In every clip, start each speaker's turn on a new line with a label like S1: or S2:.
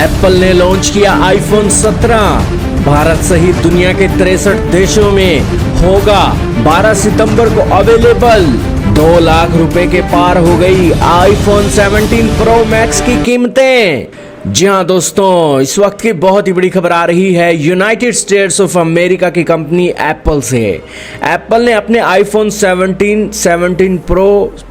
S1: Apple ने launch किया iPhone 17। Bharat सहित दुनिया के 63 देशों में होगा 12 सितंबर को अवेलेबल। 2 लाख रुपए के पार हो गई आईफोन 17 प्रो मैक्स की कीमतें। जी हाँ दोस्तों, इस वक्त की बहुत ही बड़ी खबर आ रही है यूनाइटेड स्टेट्स ऑफ अमेरिका की कंपनी एप्पल से। एप्पल ने अपने आईफोन 17, 17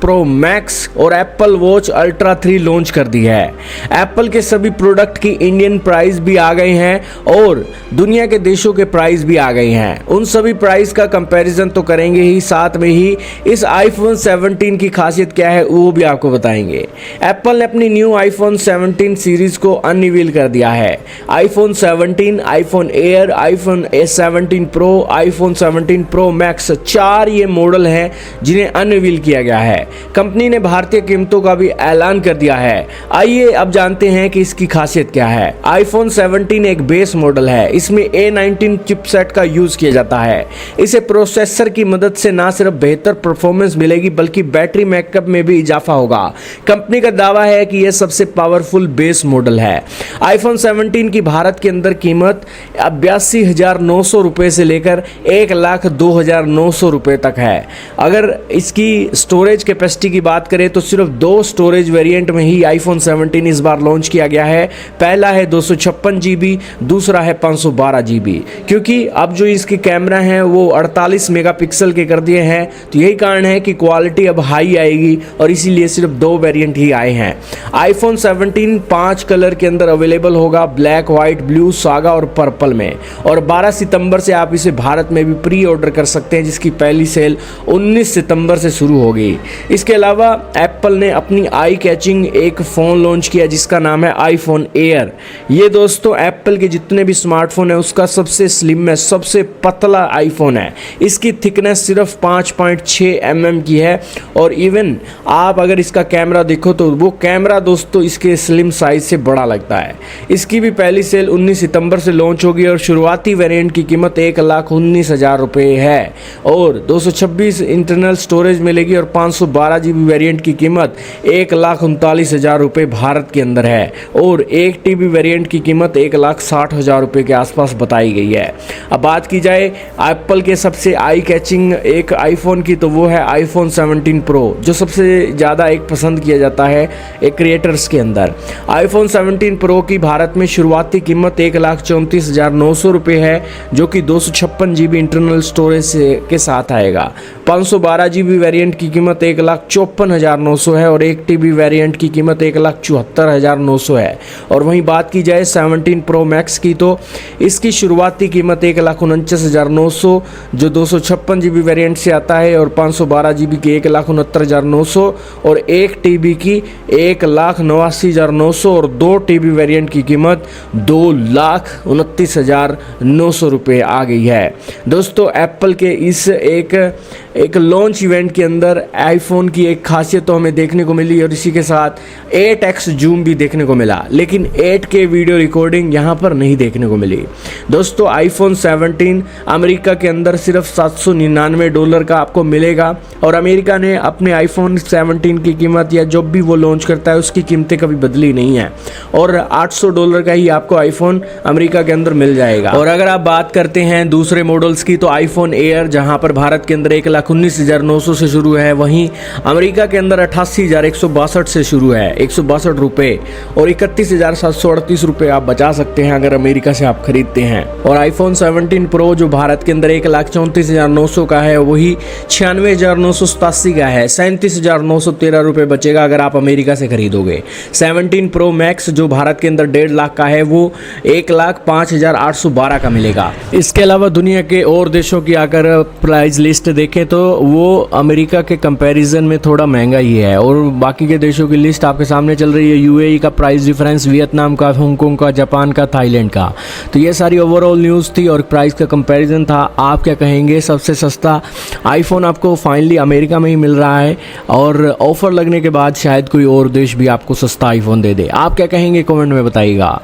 S1: प्रो मैक्स और एप्पल वॉच अल्ट्रा 3 लॉन्च कर दी है। एप्पल के सभी प्रोडक्ट की इंडियन प्राइस भी आ गई हैं और दुनिया के देशों के प्राइस भी आ गई हैं। उन सभी प्राइस का कंपैरिजन तो करेंगे ही, साथ में ही इस आईफोन 17 की खासियत क्या है वो भी आपको बताएंगे। एप्पल ने अपनी न्यू आईफोन 17 सीरीज को अनवील कर दिया है। IPhone 17, iPhone air, iPhone A17 pro, iPhone 17 pro max, 4 ये मॉडल हैं जिन्हें अनवील किया गया है। कंपनी ने भारतीय कीमतों का भी ऐलान कर दिया है। आइए अब जानते हैं कि इसकी खासियत क्या है। आईफोन 17 एक बेस मॉडल है। इसमें A19 चिपसेट का यूज किया जाता है। इसे प्रोसेसर की मदद से ना सिर्फ बेहतर परफॉर्मेंस मिलेगी बल्कि बैटरी बैकअप में भी इजाफा होगा। कंपनी का दावा है कि यह सबसे पावरफुल बेस मॉडल है। आईफोन 17 की भारत के अंदर कीमत 82,900 रुपए से लेकर 1,02,900 रुपए तक है। अगर इसकी स्टोरेज कैपेसिटी की बात करें तो सिर्फ 2 स्टोरेज वेरिएंट में ही आईफोन 17 इस बार लॉन्च किया गया है। पहला है 256 GB, दूसरा है 512 GB। क्योंकि अब जो इसके कैमरा हैं वो 48 मेगापिक्सल के कर दिए हैं, तो यही कारण है कि क्वालिटी अब हाई आएगी और इसीलिए सिर्फ 2 वेरिएंट ही आए हैं। आईफोन 17 5 कलर के अंदर अवेलेबल होगा, ब्लैक, व्हाइट, ब्लू, सागा और पर्पल में। और 12 सितंबर से आप इसे भारत में भी प्री ऑर्डर कर सकते हैं, जिसकी पहली सेल 19 सितंबर से शुरू होगी। इसके अलावा एप्पल ने अपनी आई कैचिंग एक फ़ोन लॉन्च किया जिसका नाम है आईफोन एयर। ये दोस्तों एप्पल के जितने भी स्मार्टफोन है उसका सबसे स्लिम है, सबसे पतला आईफोन है। इसकी थिकनेस सिर्फ 5.6 mm की है और इवन आप अगर इसका कैमरा देखो तो वो कैमरा दोस्तों इसके स्लिम साइज से बड़ा लगता है। इसकी भी पहली सेल 19 सितंबर से लॉन्च होगी और शुरुआती वेरिएंट की कीमत 1,19,000 रुपए है और 226 इंटरनल स्टोरेज मिलेगी और 512 GB वेरिएंट की कीमत 1,39,000 रुपए भारत के अंदर है और 1 TB वेरिएंट की कीमत 1,60,000 रुपए के आसपास बताई गई है। अब बात की जाए एप्पल के सबसे आई कैचिंग एक आईफोन की, तो वो है आईफोन 17 प्रो, जो सबसे ज़्यादा एक पसंद किया जाता है एक क्रिएटर्स के अंदर। आईफोन 17 प्रो की भारत में शुरुआती कीमत 1,34,900 रुपये है, जो कि 256 GB इंटरनल स्टोरेज के साथ आएगा। 512 GB वेरिएंट की कीमत 1,54,900 है और 1 TB वेरिएंट की कीमत 1,74,900 है। और वहीं बात की जाए 17 प्रो मैक्स की, तो इसकी शुरुआती कीमत 1,49,900 जो 256 GB वेरिएंट से आता है और 512 GB की 1,69,900 और 1 TB की 1,89,900 और 2 TB वेरिएंट की कीमत 2,29,900 रुपये आ गई है। दोस्तों एप्पल के इस एक लॉन्च इवेंट के अंदर आईफोन की एक खासियत तो हमें देखने को मिली और इसी के साथ 8x जूम भी देखने को मिला, लेकिन 8K वीडियो रिकॉर्डिंग यहाँ पर नहीं देखने को मिली। दोस्तों आईफोन 17 अमेरिका के अंदर सिर्फ $799 का आपको मिलेगा और अमेरिका ने अपने आईफोन 17 की कीमत या जब भी वो लॉन्च करता है उसकी कीमतें कभी बदली नहीं है और $800 का ही आपको आईफोन अमेरिका के अंदर मिल जाएगा। और अगर आप बात करते हैं दूसरे मॉडल्स की, तो आईफोन एयर जहां पर भारत के अंदर 1,19,900 से शुरू है, वहीं अमेरिका के अंदर 88,162 से शुरू है, 162 रुपये, और 31,738 रुपये आप बचा सकते हैं अगर अमेरिका से आप खरीदते हैं। और आईफोन 17 प्रो जो भारत के अंदर 1,34,900 का है, वही 96,987 का है, 37,913 रुपये बचेगा अगर आप अमेरिका से खरीदोगे। 17 प्रो मैक्स जो भारत के अंदर 1.5 लाख का है, वो 1,05,812 का मिलेगा। इसके अलावा दुनिया के और देशों की अगर प्राइस लिस्ट देखें तो वो अमेरिका के कंपैरिजन में थोड़ा महंगा ही है और बाकी के देशों की लिस्ट आपके सामने चल रही है। यूएई का प्राइस डिफरेंस, वियतनाम का, हांगकांग का, जापान का, थाईलैंड का। तो ये सारी ओवरऑल न्यूज़ थी और प्राइस का कंपैरिजन था। आप क्या कहेंगे? सबसे सस्ता आईफोन आपको फाइनली अमेरिका में ही मिल रहा है और ऑफर लगने के बाद शायद कोई और देश भी आपको सस्ता आईफोन दे दे। आप क्या कहेंगे? कमेंट में बताइएगा।